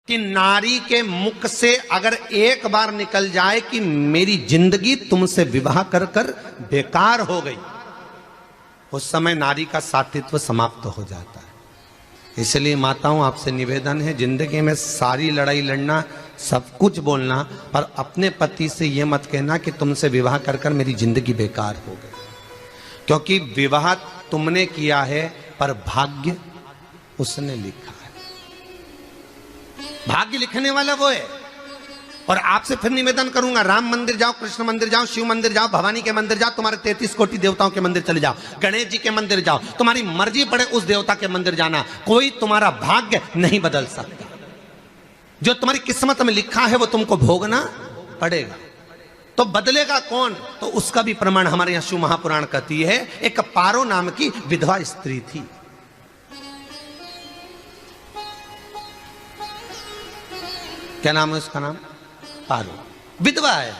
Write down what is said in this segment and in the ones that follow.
कि नारी के मुख से अगर एक बार निकल जाए कि मेरी जिंदगी तुमसे विवाह कर कर बेकार हो गई, उस समय नारी का सातित्व समाप्त हो जाता है। इसलिए माताओं, आपसे निवेदन है, जिंदगी में सारी लड़ाई लड़ना, सब कुछ बोलना, पर अपने पति से यह मत कहना कि तुमसे विवाह कर कर मेरी जिंदगी बेकार हो गई, क्योंकि विवाह तुमने किया है पर भाग्य उसने लिखा है। भाग्य लिखने वाला वो है। और आपसे फिर निवेदन करूंगा, राम मंदिर जाओ, कृष्ण मंदिर जाओ, शिव मंदिर जाओ, भवानी के मंदिर जाओ, तुम्हारे 33 कोटि देवताओं के मंदिर चले जाओ, गणेश जी के मंदिर जाओ, तुम्हारी मर्जी पड़े उस देवता के मंदिर जाना, कोई तुम्हारा भाग्य नहीं बदल सकता। जो तुम्हारी किस्मत में लिखा है वो तुमको भोगना पड़ेगा। तो बदलेगा कौन? तो उसका भी प्रमाण हमारे यहां शिव महापुराण कहती है। एक पारो नाम की विधवा स्त्री थी। क्या नाम है उसका? नाम पारो। विधवा है,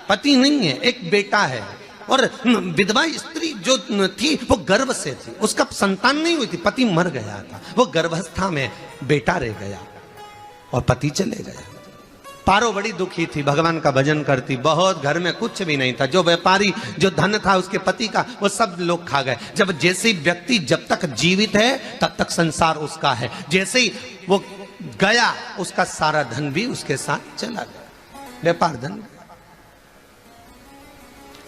पति नहीं है, एक बेटा है। और विधवा स्त्री जो थी वो गर्भ से थी, उसका संतान नहीं हुई थी, पति मर गया था, वो गर्भावस्था में बेटा रह गया और पति चले गया। पारो बड़ी दुखी थी, भगवान का भजन करती बहुत, घर में कुछ भी नहीं था, जो व्यापारी जो धन था उसके पति का वो सब लोग खा गए। जब जैसे व्यक्ति जब तक जीवित है तब तक संसार उसका है, जैसे ही वो गया उसका सारा धन भी उसके साथ चला गया, व्यापार धन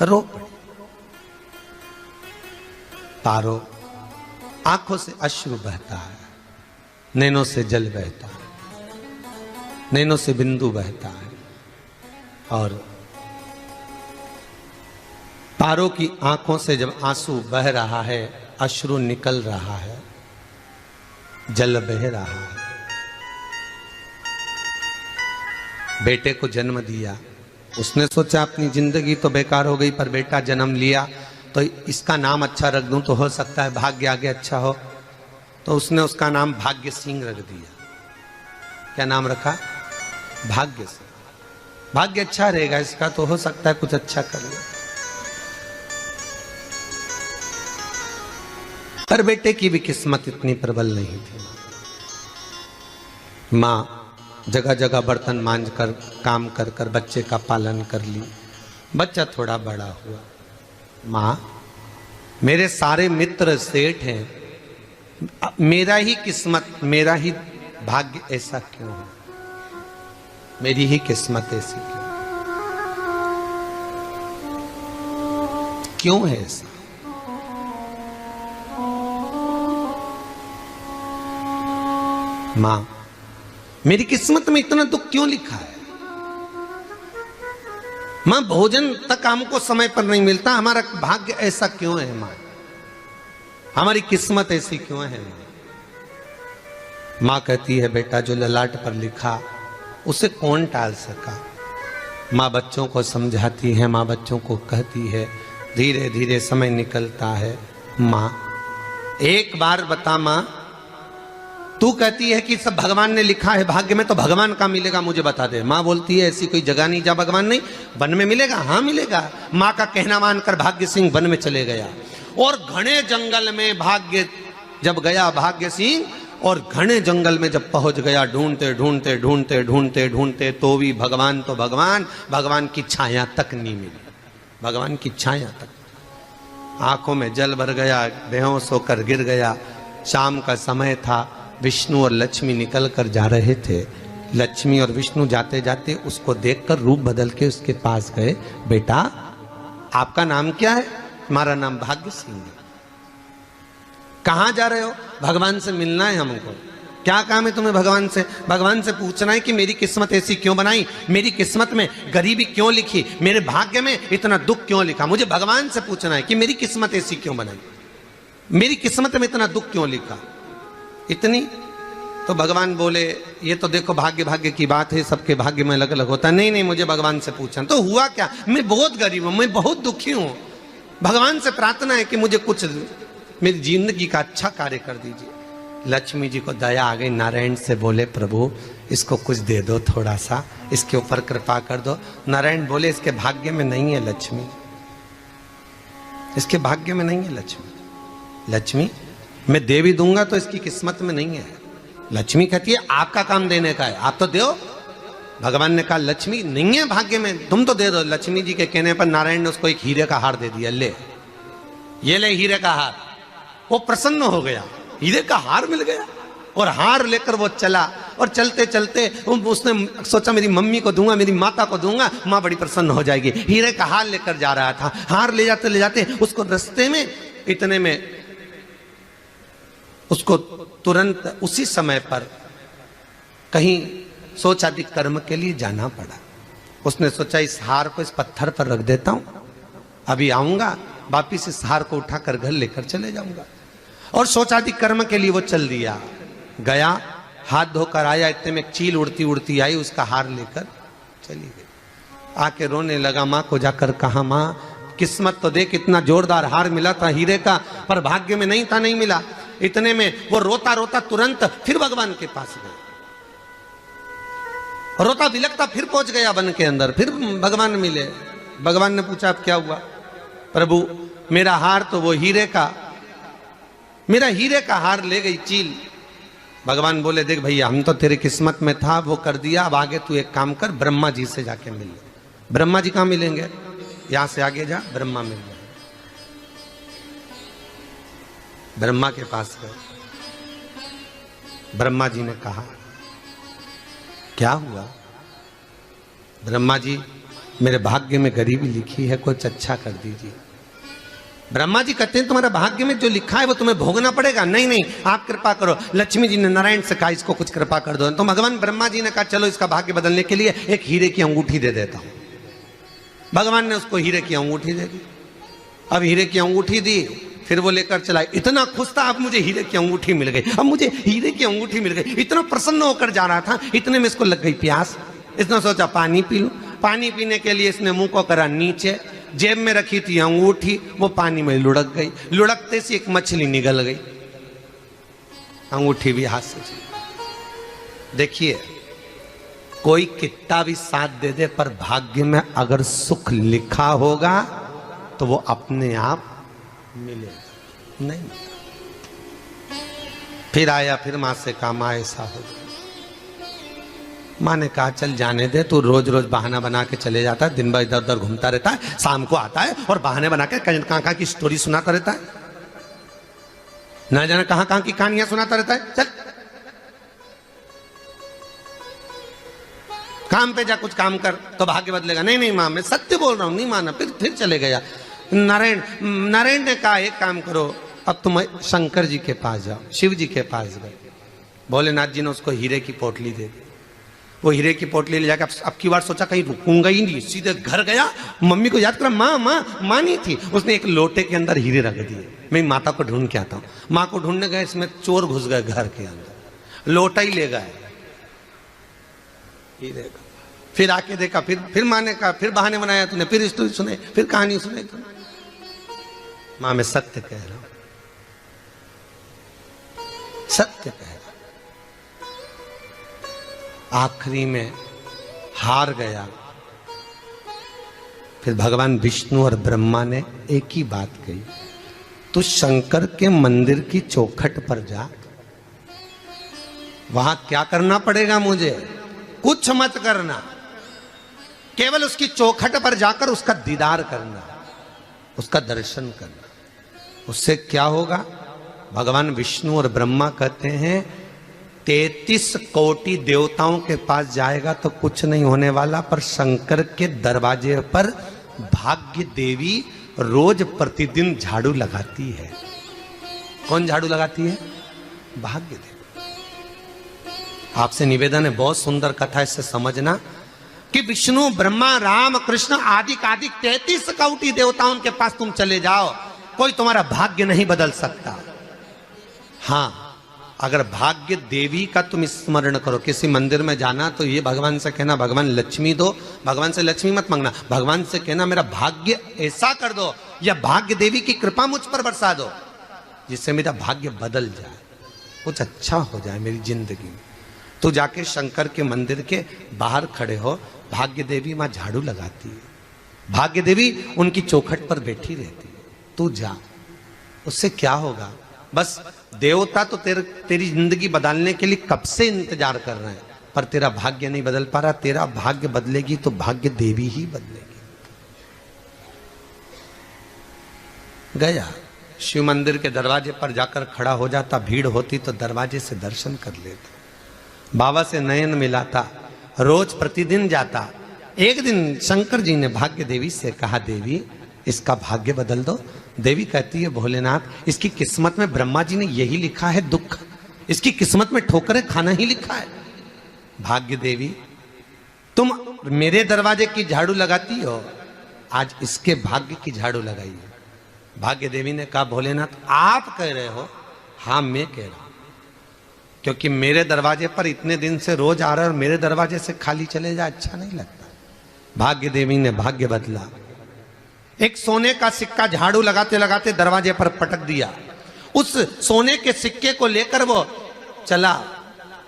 रो पड़ी। पारो आंखों से अश्रु बहता है, नैनों से जल बहता है, नैनों से बिंदु बहता है, और पारो की आंखों से जब आंसू बह रहा है, अश्रु निकल रहा है, जल बह रहा है। बेटे को जन्म दिया, उसने सोचा अपनी जिंदगी तो बेकार हो गई, पर बेटा जन्म लिया तो इसका नाम अच्छा रख दूं तो हो सकता है भाग्य आगे अच्छा हो। तो उसने उसका नाम भाग्य सिंह रख दिया। क्या नाम रखा? भाग्य सिंह। भाग्य अच्छा रहेगा इसका, तो हो सकता है कुछ अच्छा कर ले। पर बेटे की भी किस्मत इतनी प्रबल नहीं थी। माँ जगह जगह बर्तन मांझ कर काम कर कर बच्चे का पालन कर ली। बच्चा थोड़ा बड़ा हुआ, माँ मेरे सारे मित्र सेठ हैं, मेरा ही किस्मत, मेरा ही भाग्य ऐसा क्यों है, मेरी ही किस्मत ऐसी क्यों है ऐसा? माँ मेरी किस्मत में इतना दुख क्यों लिखा है? मां भोजन तक हमको समय पर नहीं मिलता, हमारा भाग्य ऐसा क्यों है? मां हमारी किस्मत ऐसी क्यों है? मां कहती है बेटा जो ललाट पर लिखा उसे कौन टाल सका। मां बच्चों को समझाती है, मां बच्चों को कहती है, धीरे धीरे समय निकलता है। मां एक बार बता, मां तू कहती है कि सब भगवान ने लिखा है भाग्य में, तो भगवान का मिलेगा मुझे बता दे। माँ बोलती है ऐसी कोई जगह नहीं जहाँ भगवान नहीं, वन में मिलेगा। हाँ मिलेगा। माँ का कहना मानकर भाग्य सिंह वन में चले गया, और घने जंगल में भाग्य जब गया भाग्य सिंह, और घने जंगल में जब पहुंच गया, ढूंढते ढूंढते ढूंढते ढूंढते ढूंढते तो भी भगवान तो भगवान, भगवान की छाया तक नहीं मिली। भगवान की छाया तक। आंखों में जल भर गया, बेहोश होकर गिर गया। शाम का समय था, विष्णु और लक्ष्मी निकल कर जा रहे थे। लक्ष्मी और विष्णु जाते जाते उसको देखकर रूप बदल के उसके पास गए। बेटा आपका नाम क्या है? हमारा नाम भाग्य सिंह है। कहाँ जा रहे हो? भगवान से मिलना है हमको। क्या काम है तुम्हें भगवान से? भगवान से पूछना है कि मेरी किस्मत ऐसी क्यों बनाई, मेरी किस्मत में गरीबी क्यों लिखी, मेरे भाग्य में इतना दुख क्यों लिखा। मुझे भगवान से पूछना है कि मेरी किस्मत ऐसी क्यों बनाई, मेरी किस्मत में इतना दुख क्यों लिखा, इतनी। तो भगवान बोले ये तो देखो भाग्य भाग्य की बात है, सबके भाग्य में अलग अलग होता है। नहीं नहीं, मुझे भगवान से पूछना। तो हुआ क्या? मैं बहुत गरीब हूं, मैं बहुत दुखी हूं, भगवान से प्रार्थना है कि मुझे कुछ मेरी जिंदगी का अच्छा कार्य कर दीजिए। लक्ष्मी जी को दया आ गई, नारायण से बोले प्रभु इसको कुछ दे दो, थोड़ा सा इसके ऊपर कृपा कर दो। नारायण बोले इसके भाग्य में नहीं है लक्ष्मी, इसके भाग्य में नहीं है लक्ष्मी। लक्ष्मी मैं दे भी दूंगा तो इसकी किस्मत में नहीं है। लक्ष्मी कहती है आपका काम देने का है, आप तो दो। भगवान ने कहा लक्ष्मी नहीं है भाग्य में, तुम तो दे दो। लक्ष्मी जी के कहने पर नारायण ने उसको एक हीरे का हार दे दिया, ले ये ले हीरे का हार। वो प्रसन्न हो गया, हीरे का हार मिल गया। और हार लेकर वो चला, और चलते चलते उसने सोचा मेरी मम्मी को दूंगा, मेरी माता को दूंगा, माँ बड़ी प्रसन्न हो जाएगी। हीरे का हार लेकर जा रहा था। हार ले जाते उसको रास्ते में इतने में उसको तुरंत उसी समय पर कहीं सोचादि कर्म के लिए जाना पड़ा। उसने सोचा इस हार को इस पत्थर पर रख देता हूं, अभी आऊंगा वापिस इस हार को उठाकर घर लेकर चले जाऊंगा। और सोचादि कर्म के लिए वो चल दिया, गया, हाथ धोकर आया, इतने में एक चील उड़ती उड़ती आई, उसका हार लेकर चली गई। आके रोने लगा, माँ को जाकर कहा माँ किस्मत तो देख, इतना जोरदार हार मिला था हीरे का, पर भाग्य में नहीं था, नहीं मिला। इतने में वो रोता रोता तुरंत फिर भगवान के पास गया, रोता बिलखता फिर पहुंच गया वन के अंदर, फिर भगवान मिले। भगवान ने पूछा अब क्या हुआ? प्रभु मेरा हार तो वो हीरे का, मेरा हीरे का हार ले गई चील। भगवान बोले देख भैया हम तो तेरे किस्मत में था, वो कर दिया, अब आगे तू एक काम कर, ब्रह्मा जी से जाके मिल ले। ब्रह्मा जी कहाँ मिलेंगे? यहां से आगे जा, ब्रह्मा मिल जाए। ब्रह्मा के पास गए। ब्रह्मा जी ने कहा क्या हुआ? ब्रह्मा जी मेरे भाग्य में गरीबी लिखी है, कुछ अच्छा कर दीजिए। ब्रह्मा जी कहते हैं तुम्हारा भाग्य में जो लिखा है वो तुम्हें भोगना पड़ेगा। नहीं नहीं आप कृपा करो। लक्ष्मी जी ने नारायण से कहा इसको कुछ कृपा कर दो। तो भगवान ब्रह्मा जी ने कहा चलो इसका भाग्य बदलने के लिए एक हीरे की अंगूठी दे देता हूं। भगवान ने उसको हीरे की अंगूठी दे दी। अब हीरे की अंगूठी दी, फिर वो लेकर चला। इतना खुश था अब मुझे हीरे की अंगूठी मिल गई, अब मुझे हीरे की अंगूठी मिल गई। इतना प्रसन्न होकर जा रहा था, इतने में इसको लग गई प्यास। इसने सोचा पानी पी लूं। पानी पीने के लिए इसने मुंह को करा नीचे, जेब में रखी थी अंगूठी, वो पानी में लुढ़क गई। लुढ़कते से एक मछली निगल गई, अंगूठी भी हाथ से चली। देखिए कोई कितना भी साथ दे दे, पर भाग्य में अगर सुख लिखा होगा तो वो अपने आप मिलेगा, नहीं। फिर आया, फिर मां से कहा मां ऐसा हो गया। मां ने कहा चल जाने दे, तू रोज रोज बहाना बना के चले जाता है, दिन भर इधर उधर घूमता रहता है, शाम को आता है और बहाने बना के कहाँ की स्टोरी सुनाता रहता है, ना जाने कहाँ की कहानियां सुनाता रहता है। चल काम पे जा, कुछ काम कर तो भाग्य बदलेगा। नहीं नहीं मां मैं सत्य बोल रहा हूं, नहीं माना। फिर चले गया। नारायण ने कहा एक काम करो, अब तुम शंकर जी के पास जाओ। शिव जी के पास गए। भोलेनाथ जी ने उसको हीरे की पोटली दे दी। वो हीरे की पोटली ले जाकर अब की बार सोचा कहीं रुकूंगा ही नहीं, सीधे घर गया। मम्मी को याद करा, माँ नहीं थी। उसने एक लोटे के अंदर हीरे रख दिए। मैं माता को ढूंढ के आता हूँ। माँ को ढूंढने गए, इसमें चोर घुस गए घर के अंदर, लोटा ही ले गए हीरे का। फिर आके देखा, फिर माँ ने कहा, फिर बहाने बनाया तूने, फिर स्टोरी सुने, फिर कहानी सुने। माँ मैं सत्य कह रहा हूं, सत्य कह रहा। आखिरी में हार गया। फिर भगवान विष्णु और ब्रह्मा ने एक ही बात कही, तू शंकर के मंदिर की चौखट पर जा। वहां क्या करना पड़ेगा मुझे? कुछ मत करना, केवल उसकी चौखट पर जाकर उसका दीदार करना, उसका दर्शन करना। उससे क्या होगा? भगवान विष्णु और ब्रह्मा कहते हैं 33 कोटि देवताओं के पास जाएगा तो कुछ नहीं होने वाला, पर शंकर के दरवाजे पर भाग्य देवी रोज प्रतिदिन झाड़ू लगाती है। कौन झाड़ू लगाती है? भाग्य देवी। आपसे निवेदन है, बहुत सुंदर कथा, इससे समझना कि विष्णु ब्रह्मा राम कृष्ण आदि 33 कोटि देवताओं के पास तुम चले जाओ, कोई तुम्हारा भाग्य नहीं बदल सकता। हाँ, अगर भाग्य देवी का तुम स्मरण करो, किसी मंदिर में जाना तो ये भगवान से कहना भगवान लक्ष्मी दो। भगवान से लक्ष्मी मत मांगना, भगवान से कहना मेरा भाग्य ऐसा कर दो, या भाग्य देवी की कृपा मुझ पर बरसा दो जिससे मेरा भाग्य बदल जाए, कुछ अच्छा हो जाए मेरी जिंदगी में। तो जाके शंकर के मंदिर के बाहर खड़े हो, भाग्य देवी मां झाड़ू लगाती है, भाग्य देवी उनकी चौखट पर बैठी रहती है। तू जा, उससे क्या होगा? बस देवता तो तेरी जिंदगी बदलने के लिए कब से इंतजार कर रहे हैं, पर तेरा भाग्य नहीं बदल पा रहा। तेरा भाग्य बदलेगी तो भाग्य देवी ही बदलेगी। गया शिव मंदिर के दरवाजे पर जाकर खड़ा हो जाता, भीड़ होती तो दरवाजे से दर्शन कर लेता, बाबा से नयन मिलाता, रोज प्रतिदिन जाता। एक दिन शंकर जी ने भाग्य देवी से कहा, देवी इसका भाग्य बदल दो। देवी कहती है, भोलेनाथ इसकी किस्मत में ब्रह्मा जी ने यही लिखा है दुख, इसकी किस्मत में ठोकरें खाना ही लिखा है। भाग्य देवी तुम मेरे दरवाजे की झाड़ू लगाती हो, आज इसके भाग्य की झाड़ू लगाई। भाग्य देवी ने कहा, भोलेनाथ आप कह रहे हो? हाँ मैं कह रहा हूं, क्योंकि मेरे दरवाजे पर इतने दिन से रोज आ रहा है और मेरे दरवाजे से खाली चले जाए अच्छा नहीं लगता। भाग्य देवी ने भाग्य बदला। एक सोने का सिक्का झाड़ू लगाते लगाते दरवाजे पर पटक दिया। उस सोने के सिक्के को लेकर वो चला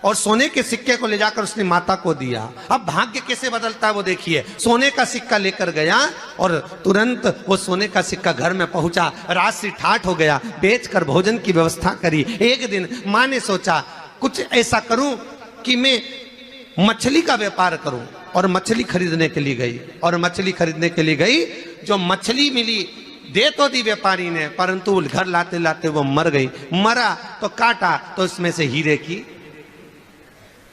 और सोने के सिक्के को ले जाकर उसने माता को दिया। अब भाग्य कैसे बदलता है वो देखिए। सोने का सिक्का लेकर गया और तुरंत वो सोने का सिक्का घर में पहुंचा। रात से ठाठ हो गया, बेचकर भोजन की व्यवस्था करी। एक दिन मां ने सोचा कुछ ऐसा करूं कि मैं मछली का व्यापार करूं, और मछली खरीदने के लिए गई। और मछली खरीदने के लिए गई, जो मछली मिली दे तो दी व्यापारी ने, परंतु घर लाते लाते वो मर गई। मरा तो काटा तो उसमें से हीरे की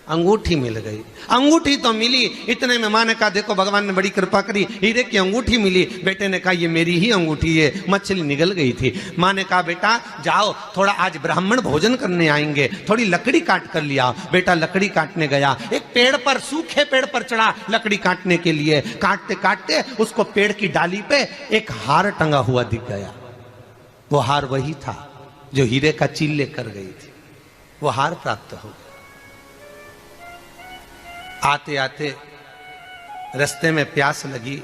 अंगूठी मिल गई। अंगूठी तो मिली, इतने में मां ने कहा, देखो भगवान ने बड़ी कृपा करी, हीरे की अंगूठी मिली। बेटे ने कहा, ये मेरी ही अंगूठी है। मछली निगल गई थी। मां ने कहा, बेटा जाओ, थोड़ा आज ब्राह्मण भोजन करने आएंगे, थोड़ी लकड़ी काट कर लिया। बेटा लकड़ी काटने गया, एक पेड़ पर, सूखे पेड़ पर चढ़ा लकड़ी काटने के लिए। काटते काटते उसको पेड़ की डाली पे एक हार टंगा हुआ दिख गया। वो हार वही था जो हीरे का चील लेकर गई थी। वो हार प्राप्त हो गया। आते आते रास्ते में प्यास लगी,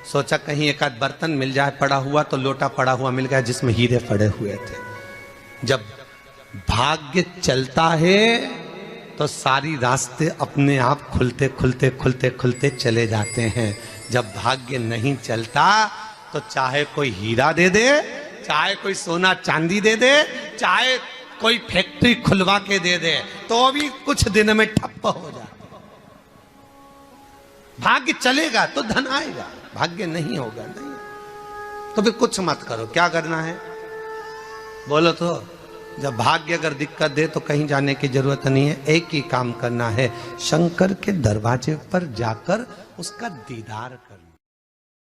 सोचा कहीं एक आध बर्तन मिल जाए, पड़ा हुआ तो लोटा पड़ा हुआ मिल गया जिसमें हीरे पड़े हुए थे। जब भाग्य चलता है तो सारी रास्ते अपने आप खुलते खुलते खुलते खुलते चले जाते हैं। जब भाग्य नहीं चलता तो चाहे कोई हीरा दे दे, चाहे कोई सोना चांदी दे दे, चाहे कोई फैक्ट्री खुलवा के दे दे, तो भी कुछ दिन में ठप्प हो जाए। भाग्य चलेगा तो धन आएगा, भाग्य नहीं होगा नहीं तो फिर कुछ मत करो। क्या करना है बोलो तो? जब भाग्य अगर दिक्कत दे तो कहीं जाने की जरूरत नहीं है, एक ही काम करना है, शंकर के दरवाजे पर जाकर उसका दीदार करना।